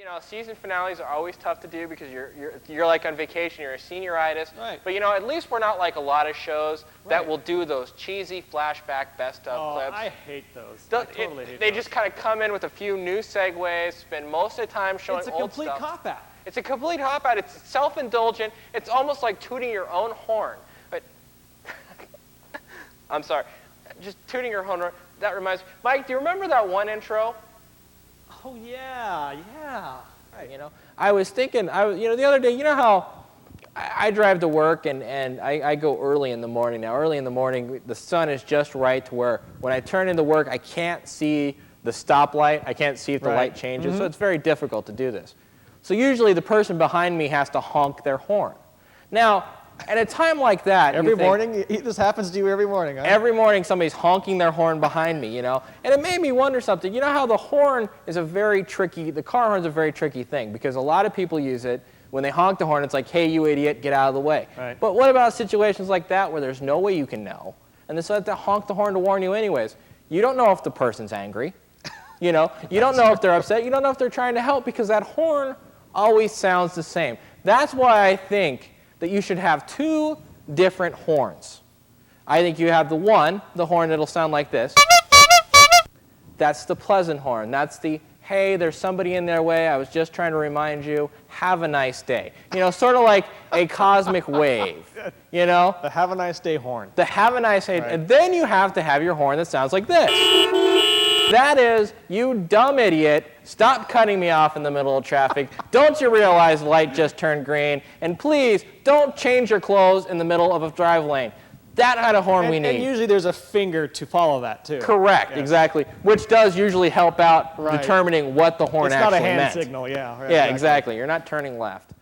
You know, season finales are always tough to do because you're like on vacation, you're a senioritis. Right. But you know, at least we're not like a lot of shows that will do those cheesy flashback best of clips. I hate those. I totally hate those. They just kind of come in with a few new segues, spend most of the time showing old stuff. It's a complete cop-out. It's a complete cop-out. It's self-indulgent. It's almost like tooting your own horn. But I'm sorry, just tooting your horn. That reminds me, Mike. Do you remember that one intro? Oh yeah. Right, you know, I was thinking, the other day, you know how I drive to work and I go early in the morning. Now, early in the morning, the sun is just right to where when I turn into work, I can't see the stoplight. I can't see if the light changes, so it's very difficult to do this. So usually the person behind me has to honk their horn. Now, at a time like that, every morning, this happens to you every morning, huh? Every morning somebody's honking their horn behind me, you know? And it made me wonder something. You know how the car horn's a very tricky thing because a lot of people use it. When they honk the horn, it's like, hey, you idiot, get out of the way. Right. But what about situations like that where there's no way you can know? And they have to honk the horn to warn you anyways. You don't know if the person's angry. You know, you don't know if they're upset. You don't know if they're trying to help because that horn always sounds the same. That's why I think that you should have two different horns. I think you have the horn that'll sound like this. That's the pleasant horn. That's the, hey, there's somebody in their way. I was just trying to remind you, have a nice day. You know, sort of like a cosmic wave, you know? The have a nice day horn. The have a nice day. Right. And then you have to have your horn that sounds like this. That is, you dumb idiot, stop cutting me off in the middle of traffic. Don't you realize the light just turned green? And please, don't change your clothes in the middle of a drive lane. That kind of horn we need. And usually there's a finger to follow that, too. Correct, exactly. Which does usually help out determining what the horn actually meant. It's not a hand signal, yeah, exactly. You're not turning left.